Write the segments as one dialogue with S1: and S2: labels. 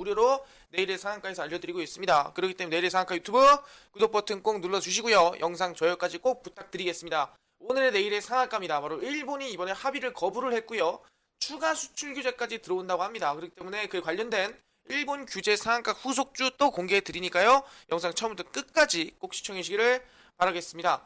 S1: 무료로 내일의 상한가에서 알려드리고 있습니다. 그렇기 때문에 내일의 상한가 유튜브 구독 버튼 꼭 눌러주시고요. 영상 좋아요까지 꼭 부탁드리겠습니다. 오늘의 내일의 상한가입니다. 바로 일본이 이번에 합의를 거부를 했고요. 추가 수출 규제까지 들어온다고 합니다. 그렇기 때문에 그 관련된 일본 규제 상한가 후속주 또 공개해 드리니까요. 영상 처음부터 끝까지 꼭 시청해 주시기를 바라겠습니다.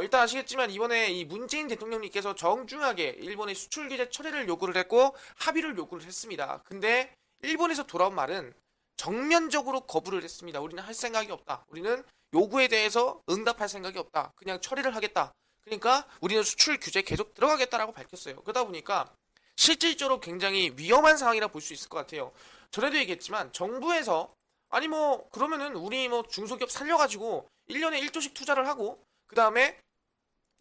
S1: 일단 아시겠지만 이번에 이 문재인 대통령님께서 정중하게 일본의 수출 규제 철회를 요구를 했고 합의를 요구를 했습니다. 근데 일본에서 돌아온 말은 정면적으로 거부를 했습니다. 우리는 할 생각이 없다. 우리는 요구에 대해서 응답할 생각이 없다. 그냥 처리를 하겠다. 그러니까 우리는 수출 규제 계속 들어가겠다라고 밝혔어요. 그러다 보니까 실질적으로 굉장히 위험한 상황이라 볼 수 있을 것 같아요. 전에도 얘기했지만 정부에서 아니 뭐 그러면은 우리 뭐 중소기업 살려가지고 1년에 1조씩 투자를 하고 그 다음에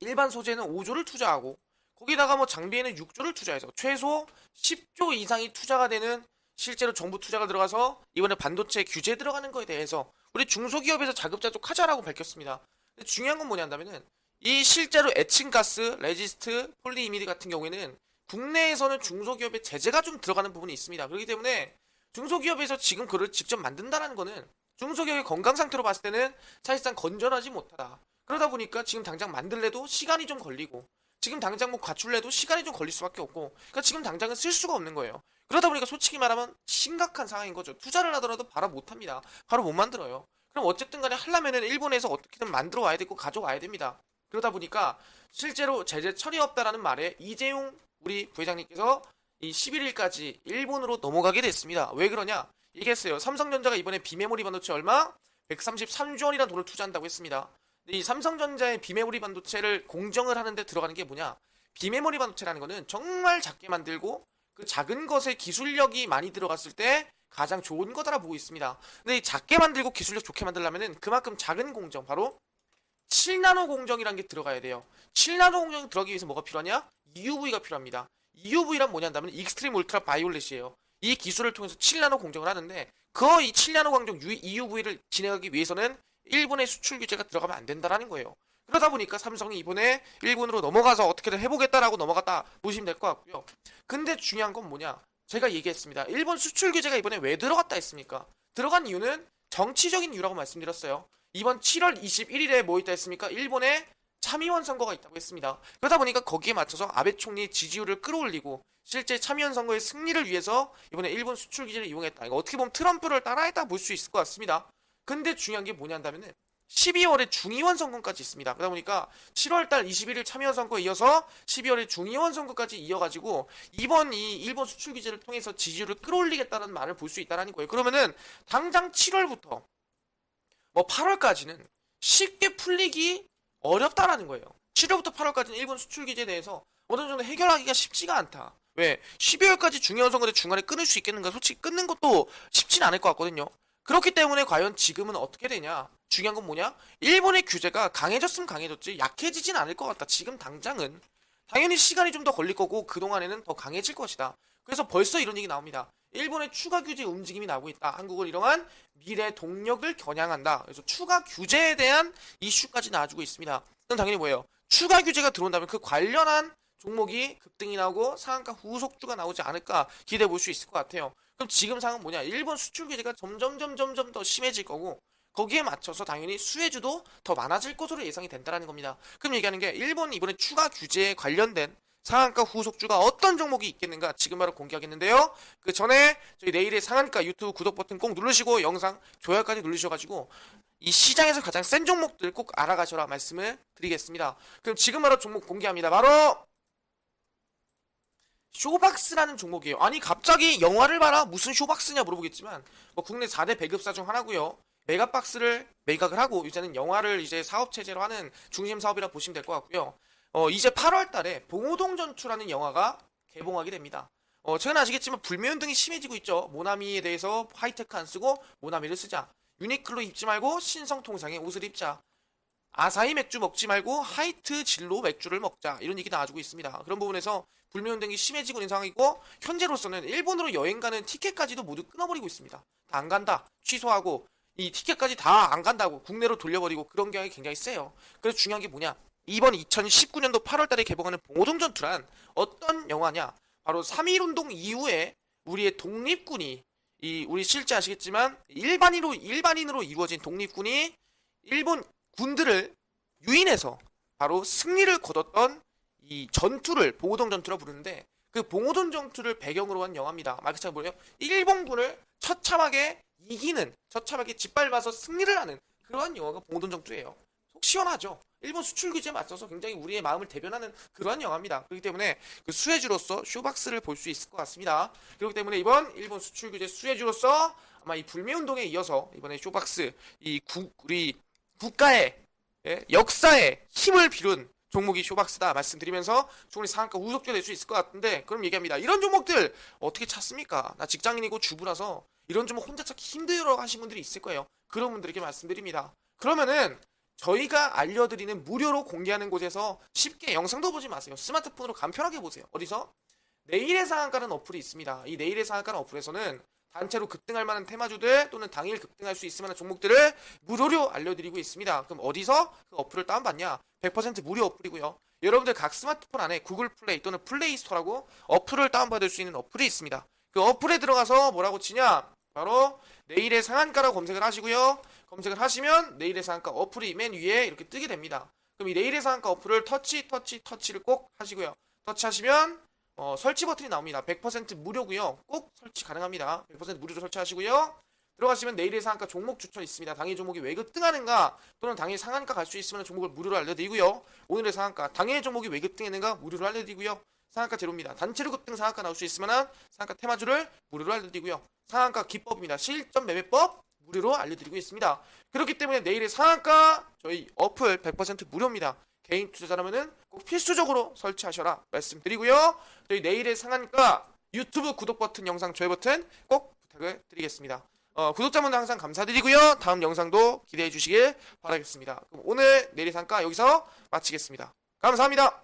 S1: 일반 소재는 5조를 투자하고 거기다가 뭐 장비에는 6조를 투자해서 최소 10조 이상이 투자가 되는 실제로 정부 투자가 들어가서 이번에 반도체 규제 들어가는 거에 대해서 우리 중소기업에서 자급자족 하자라고 밝혔습니다. 근데 중요한 건 뭐냐면은 이 실제로 에칭가스, 레지스트, 폴리이미드 같은 경우에는 국내에서는 중소기업의 제재가 좀 들어가는 부분이 있습니다. 그렇기 때문에 중소기업에서 지금 그걸 직접 만든다는 거는 중소기업의 건강 상태로 봤을 때는 사실상 건전하지 못하다. 그러다 보니까 지금 당장 만들래도 시간이 좀 걸리고 지금 당장 뭐 갖출래도 시간이 좀 걸릴 수밖에 없고 그러니까 지금 당장은 쓸 수가 없는 거예요. 그러다 보니까 솔직히 말하면 심각한 상황인 거죠. 투자를 하더라도 바로 못합니다. 바로 못 만들어요. 그럼 어쨌든 간에 하려면은 일본에서 어떻게든 만들어 와야 되고 가져와야 됩니다. 그러다 보니까 실제로 제재 처리 없다라는 말에 이재용 우리 부회장님께서 이 11일까지 일본으로 넘어가게 됐습니다. 왜 그러냐? 얘기했어요. 삼성전자가 이번에 비메모리 반도체 얼마? 133조 원이라는 돈을 투자한다고 했습니다. 근데 이 삼성전자의 비메모리 반도체를 공정을 하는데 들어가는 게 뭐냐? 비메모리 반도체라는 거는 정말 작게 만들고 그 작은 것에 기술력이 많이 들어갔을 때 가장 좋은 거다라 보고 있습니다. 근데 이 작게 만들고 기술력 좋게 만들려면은 그만큼 작은 공정, 바로 7나노 공정이라는 게 들어가야 돼요. 7나노 공정이 들어가기 위해서 뭐가 필요하냐? EUV가 필요합니다. EUV란 뭐냐면 익스트림 울트라 바이올렛이에요. 이 기술을 통해서 7나노 공정을 하는데 그 이 7나노 공정 EUV를 진행하기 위해서는 일본의 수출 규제가 들어가면 안 된다라는 거예요. 그러다 보니까 삼성이 이번에 일본으로 넘어가서 어떻게든 해보겠다라고 넘어갔다 보시면 될 것 같고요. 근데 중요한 건 뭐냐? 제가 얘기했습니다. 일본 수출 규제가 이번에 왜 들어갔다 했습니까? 들어간 이유는 정치적인 이유라고 말씀드렸어요. 이번 7월 21일에 뭐 있다 했습니까? 일본에 참의원 선거가 있다고 했습니다. 그러다 보니까 거기에 맞춰서 아베 총리의 지지율을 끌어올리고 실제 참의원 선거의 승리를 위해서 이번에 일본 수출 규제를 이용했다. 이거 어떻게 보면 트럼프를 따라했다 볼 수 있을 것 같습니다. 근데 중요한 게 뭐냐면은 12월에 중의원 선거까지 있습니다. 그러다 보니까 7월달 21일 참의원 선거에 이어서 12월에 중의원 선거까지 이어가지고 이번 이 일본 수출 규제를 통해서 지지율을 끌어올리겠다는 말을 볼 수 있다는 거예요. 그러면은 당장 7월부터 뭐 8월까지는 쉽게 풀리기 어렵다라는 거예요. 7월부터 8월까지는 일본 수출 규제에 대해서 어느 정도 해결하기가 쉽지가 않다. 왜? 12월까지 중요한 선거인데 중간에 끊을 수 있겠는가? 솔직히 끊는 것도 쉽진 않을 것 같거든요. 그렇기 때문에 과연 지금은 어떻게 되냐? 중요한 건 뭐냐? 일본의 규제가 강해졌으면 강해졌지 약해지진 않을 것 같다. 지금 당장은. 당연히 시간이 좀 더 걸릴 거고 그동안에는 더 강해질 것이다. 그래서 벌써 이런 얘기 나옵니다. 일본의 추가 규제 움직임이 나오고 있다. 한국을 이러한 미래 동력을 겨냥한다. 그래서 추가 규제에 대한 이슈까지 나와주고 있습니다. 그럼 당연히 뭐예요? 추가 규제가 들어온다면 그 관련한 종목이 급등이 나오고 상한가 후속주가 나오지 않을까 기대해 볼 수 있을 것 같아요. 그럼 지금 상황은 뭐냐? 일본 수출 규제가 점점 더 심해질 거고 거기에 맞춰서 당연히 수혜주도 더 많아질 것으로 예상이 된다는 겁니다. 그럼 얘기하는 게 일본 이번에 추가 규제에 관련된 상한가 후속주가 어떤 종목이 있겠는가 지금 바로 공개하겠는데요. 그 전에 저희 내일의 상한가 유튜브 구독 버튼 꼭 누르시고 영상 좋아요까지 누르셔가지고 이 시장에서 가장 센 종목들 꼭 알아가셔라 말씀을 드리겠습니다. 그럼 지금 바로 종목 공개합니다. 바로 쇼박스라는 종목이에요. 아니 갑자기 영화를 봐라 무슨 쇼박스냐 물어보겠지만 뭐 국내 4대 배급사 중 하나고요. 메가박스를 매각을 하고 이제는 영화를 이제 사업체제로 하는 중심 사업이라 보시면 될 것 같고요. 이제 8월 달에 봉오동 전투라는 영화가 개봉하게 됩니다. 최근 아시겠지만 불매운동이 심해지고 있죠. 모나미에 대해서 하이테크 안 쓰고 모나미를 쓰자. 유니클로 입지 말고 신성통상의 옷을 입자. 아사히 맥주 먹지 말고 하이트 진로 맥주를 먹자. 이런 얘기 나와주고 있습니다. 그런 부분에서 불매운동이 심해지고 있는 상황이고 현재로서는 일본으로 여행 가는 티켓까지도 모두 끊어버리고 있습니다. 다 안 간다. 취소하고 이 티켓까지 다 안 간다고 국내로 돌려버리고 그런 경향이 굉장히 세요. 그래서 중요한 게 뭐냐? 이번 2019년도 8월달에 개봉하는 봉오동 전투란 어떤 영화냐? 바로 3.1운동 이후에 우리의 독립군이 우리 실제 아시겠지만 일반인으로 이루어진 독립군이 일본 군들을 유인해서 바로 승리를 거뒀던 이 전투를 봉오동 전투라고 부르는데, 그 봉오동 전투를 배경으로 한 영화입니다. 말 그대로 뭐예요? 일본군을 처참하게 짓밟아서 승리를 하는 그러한 영화가 봉오동 전투예요. 속 시원하죠. 일본 수출 규제에 맞서서 굉장히 우리의 마음을 대변하는 그러한 영화입니다. 그렇기 때문에 그 수혜주로서 쇼박스를 볼 수 있을 것 같습니다. 그렇기 때문에 이번 일본 수출 규제 수혜주로서 아마 이 불매운동에 이어서 이번에 쇼박스 우리 국가의 역사에 힘을 빌은 종목이 쇼박스다 말씀드리면서 충분히 상한가 우속주가 될 수 있을 것 같은데, 그럼 얘기합니다. 이런 종목들 어떻게 찾습니까? 나 직장인이고 주부라서 이런 종목 혼자 찾기 힘들어 하신 분들이 있을 거예요. 그런 분들에게 말씀드립니다. 그러면은 저희가 알려드리는 무료로 공개하는 곳에서 쉽게 영상도 보지 마세요. 스마트폰으로 간편하게 보세요. 어디서? 내일의 상한가는 어플이 있습니다. 이 내일의 상한가는 어플에서는 단체로 급등할 만한 테마주들 또는 당일 급등할 수 있을 만한 종목들을 무료로 알려드리고 있습니다. 그럼 어디서 그 어플을 다운받냐? 100% 무료 어플이고요. 여러분들 각 스마트폰 안에 구글 플레이 또는 플레이 스토어라고 어플을 다운받을 수 있는 어플이 있습니다. 그 어플에 들어가서 뭐라고 치냐? 바로 내일의 상한가라고 검색을 하시고요. 검색을 하시면 내일의 상한가 어플이 맨 위에 이렇게 뜨게 됩니다. 그럼 이 내일의 상한가 어플을 터치를 꼭 하시고요. 터치하시면 설치 버튼이 나옵니다. 100% 무료고요. 꼭 설치 가능합니다. 100% 무료로 설치하시고요. 들어가시면 내일의 상한가 종목 추천 있습니다. 당일 종목이 왜 급등하는가 또는 당일 상한가 갈 수 있으면 종목을 무료로 알려드리고요. 오늘의 상한가, 당일 종목이 왜 급등했는가 무료로 알려드리고요. 상한가 제로입니다. 단체로 급등 상한가 나올 수 있으면 상한가 테마주를 무료로 알려드리고요. 상한가 기법입니다. 실전 매매법 무료로 알려드리고 있습니다. 그렇기 때문에 내일의 상한가 저희 어플 100% 무료입니다. 개인 투자자라면은 꼭 필수적으로 설치하셔라 말씀드리고요. 저희 내일의 상한가 유튜브 구독 버튼, 영상 좋아요 버튼 꼭 부탁을 드리겠습니다. 구독자분들 항상 감사드리고요. 다음 영상도 기대해 주시길 바라겠습니다. 그럼 오늘 내일의 상한가 여기서 마치겠습니다. 감사합니다.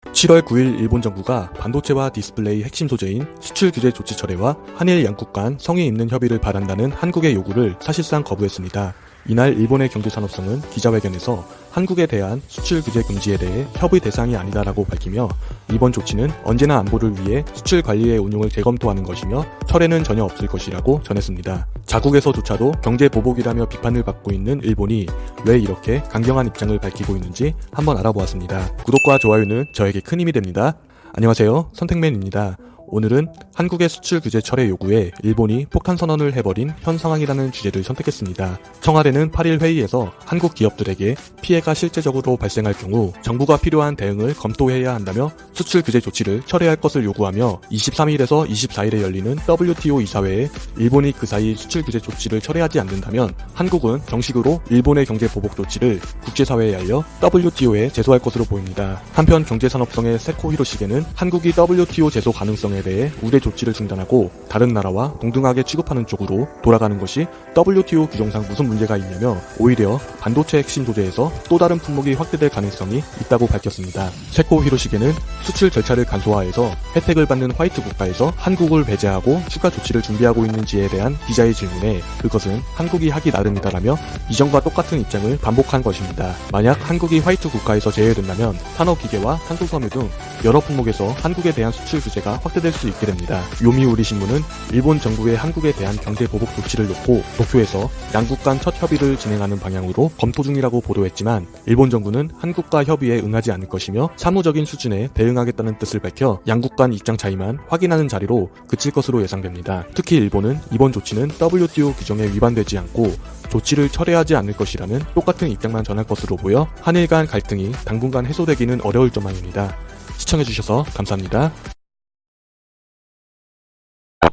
S2: 7월 9일 일본 정부가 반도체와 디스플레이 핵심 소재인 수출 규제 조치 철회와 한일 양국 간 성의 있는 협의를 바란다는 한국의 요구를 사실상 거부했습니다. 이날 일본의 경제산업성은 기자회견에서 한국에 대한 수출 규제 금지에 대해 협의 대상이 아니다라고 밝히며 이번 조치는 언제나 안보를 위해 수출 관리의 운용을 재검토하는 것이며 철회는 전혀 없을 것이라고 전했습니다. 자국에서조차도 경제 보복이라며 비판을 받고 있는 일본이 왜 이렇게 강경한 입장을 밝히고 있는지 한번 알아보았습니다. 구독과 좋아요는 저에게 큰 힘이 됩니다. 안녕하세요, 선택맨입니다. 오늘은 한국의 수출 규제 철회 요구에 일본이 폭탄 선언을 해버린 현 상황이라는 주제를 선택했습니다. 청와대는 8일 회의에서 한국 기업들에게 피해가 실제적으로 발생할 경우 정부가 필요한 대응을 검토해야 한다며 수출 규제 조치를 철회할 것을 요구하며 23일에서 24일에 열리는 WTO 이사회에 일본이 그 사이 수출 규제 조치를 철회하지 않는다면 한국은 정식으로 일본의 경제 보복 조치를 국제사회에 알려 WTO에 제소할 것으로 보입니다. 한편 경제산업성의 세코 히로시게는 한국이 WTO 제소 가능성에 대해 우대 조치를 중단하고 다른 나라와 동등하게 취급하는 쪽으로 돌아가는 것이 WTO 규정상 무슨 문제가 있냐며 오히려 반도체 핵심 소재에서 또 다른 품목이 확대될 가능성이 있다고 밝혔습니다. 세코 히로시게는 수출 절차를 간소화해서 혜택을 받는 화이트 국가에서 한국을 배제하고 추가 조치를 준비하고 있는지에 대한 기자의 질문에 그것은 한국이 하기 나름이다라며 이전과 똑같은 입장을 반복한 것입니다. 만약 한국이 화이트 국가에서 제외된다면 산업기계와 한국섬유 등 여러 품목에서 한국에 대한 수출 규제가 확대될 수 있게 됩니다. 요미우리 신문은 일본 정부의 한국에 대한 경제 보복 조치를 놓고 도쿄에서 양국 간 첫 협의를 진행하는 방향으로 검토 중이라고 보도했지만 일본 정부는 한국과 협의에 응하지 않을 것이며 사무적인 수준에 대응하겠다는 뜻을 밝혀 양국 간 입장 차이만 확인하는 자리로 그칠 것으로 예상됩니다. 특히 일본은 이번 조치는 WTO 규정에 위반되지 않고 조치를 철회하지 않을 것이라는 똑같은 입장만 전할 것으로 보여 한일 간 갈등이 당분간 해소되기는 어려울 전망입니다. 시청해주셔서 감사합니다.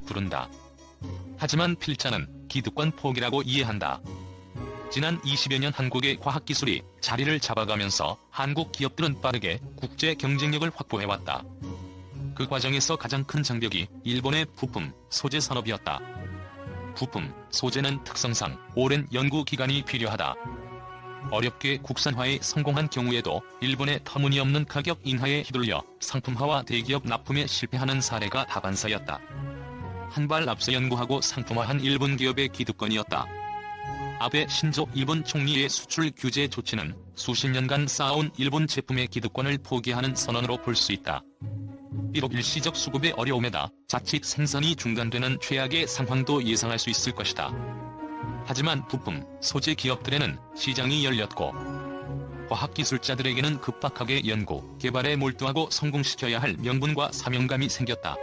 S3: 부른다. 하지만 필자는 기득권 포기라고 이해한다. 지난 20여 년 한국의 과학기술이 자리를 잡아가면서 한국 기업들은 빠르게 국제 경쟁력을 확보해왔다. 그 과정에서 가장 큰 장벽이 일본의 부품, 소재 산업이었다. 부품, 소재는 특성상 오랜 연구 기간이 필요하다. 어렵게 국산화에 성공한 경우에도 일본의 터무니없는 가격 인하에 휘둘려 상품화와 대기업 납품에 실패하는 사례가 다반사였다. 한 발 앞서 연구하고 상품화한 일본 기업의 기득권이었다. 아베 신조 일본 총리의 수출 규제 조치는 수십 년간 쌓아온 일본 제품의 기득권을 포기하는 선언으로 볼 수 있다. 비록 일시적 수급의 어려움에다 자칫 생산이 중단되는 최악의 상황도 예상할 수 있을 것이다. 하지만 부품, 소재 기업들에는 시장이 열렸고 과학기술자들에게는 급박하게 연구, 개발에 몰두하고 성공시켜야 할 명분과 사명감이 생겼다.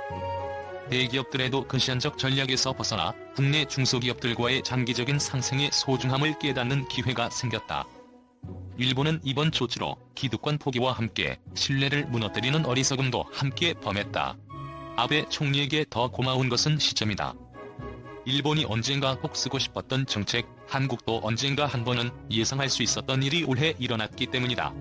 S3: 대기업들에도 근시안적 전략에서 벗어나 국내 중소기업들과의 장기적인 상생의 소중함을 깨닫는 기회가 생겼다. 일본은 이번 조치로 기득권 포기와 함께 신뢰를 무너뜨리는 어리석음도 함께 범했다. 아베 총리에게 더 고마운 것은 시점이다. 일본이 언젠가 꼭 쓰고 싶었던 정책, 한국도 언젠가 한 번은 예상할 수 있었던 일이 올해 일어났기 때문이다.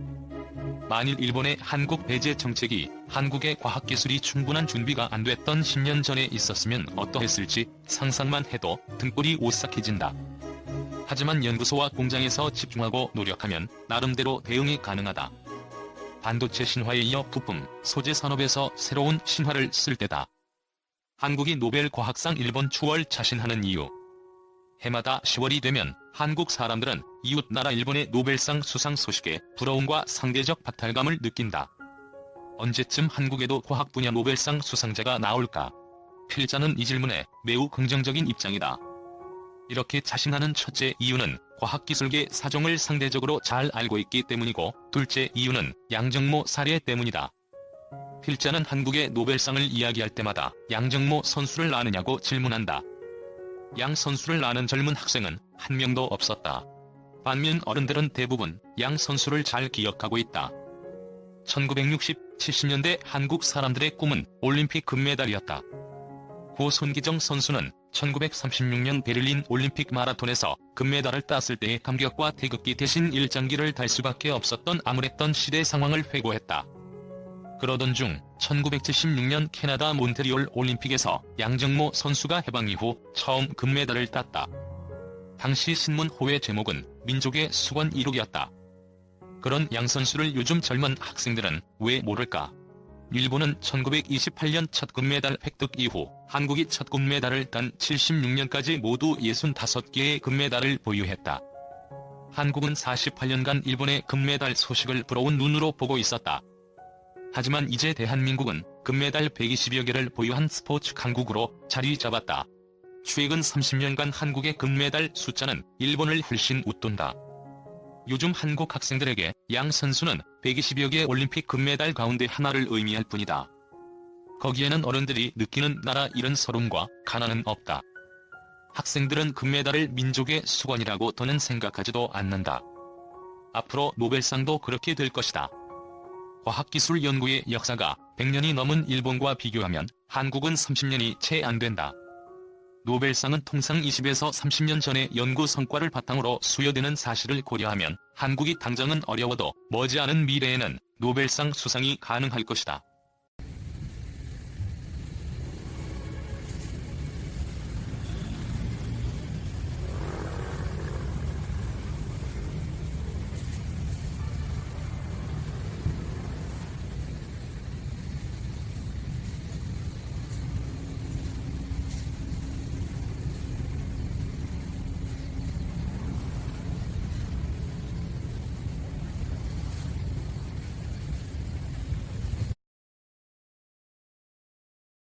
S3: 만일 일본의 한국 배제 정책이 한국의 과학기술이 충분한 준비가 안 됐던 10년 전에 있었으면 어떠했을지 상상만 해도 등골이 오싹해진다. 하지만 연구소와 공장에서 집중하고 노력하면 나름대로 대응이 가능하다. 반도체 신화에 이어 부품, 소재 산업에서 새로운 신화를 쓸 때다. 한국이 노벨 과학상 1번 추월 자신하는 이유. 해마다 10월이 되면 한국 사람들은 이웃 나라 일본의 노벨상 수상 소식에 부러움과 상대적 박탈감을 느낀다. 언제쯤 한국에도 과학 분야 노벨상 수상자가 나올까? 필자는 이 질문에 매우 긍정적인 입장이다. 이렇게 자신하는 첫째 이유는 과학기술계 사정을 상대적으로 잘 알고 있기 때문이고, 둘째 이유는 양정모 사례 때문이다. 필자는 한국의 노벨상을 이야기할 때마다 양정모 선수를 아느냐고 질문한다. 양 선수를 아는 젊은 학생은 한 명도 없었다. 반면 어른들은 대부분 양 선수를 잘 기억하고 있다. 1960, 70년대 한국 사람들의 꿈은 올림픽 금메달이었다. 고 손기정 선수는 1936년 베를린 올림픽 마라톤에서 금메달을 땄을 때의 감격과 태극기 대신 일장기를 달 수밖에 없었던 암울했던 시대 상황을 회고했다. 그러던 중 1976년 캐나다 몬트리올 올림픽에서 양정모 선수가 해방 이후 처음 금메달을 땄다. 당시 신문 호의 제목은 민족의 수건 이룩이었다. 그런 양 선수를 요즘 젊은 학생들은 왜 모를까? 일본은 1928년 첫 금메달 획득 이후 한국이 첫 금메달을 딴 76년까지 모두 65개의 금메달을 보유했다. 한국은 48년간 일본의 금메달 소식을 부러운 눈으로 보고 있었다. 하지만 이제 대한민국은 금메달 120여 개를 보유한 스포츠 강국으로 자리 잡았다. 최근 30년간 한국의 금메달 숫자는 일본을 훨씬 웃돈다. 요즘 한국 학생들에게 양 선수는 120여 개의 올림픽 금메달 가운데 하나를 의미할 뿐이다. 거기에는 어른들이 느끼는 나라 잃은 서름과 가난은 없다. 학생들은 금메달을 민족의 수건이라고 더는 생각하지도 않는다. 앞으로 노벨상도 그렇게 될 것이다. 과학기술 연구의 역사가 100년이 넘은 일본과 비교하면 한국은 30년이 채 안 된다. 노벨상은 통상 20에서 30년 전의 연구 성과를 바탕으로 수여되는 사실을 고려하면 한국이 당장은 어려워도 머지않은 미래에는 노벨상 수상이 가능할 것이다.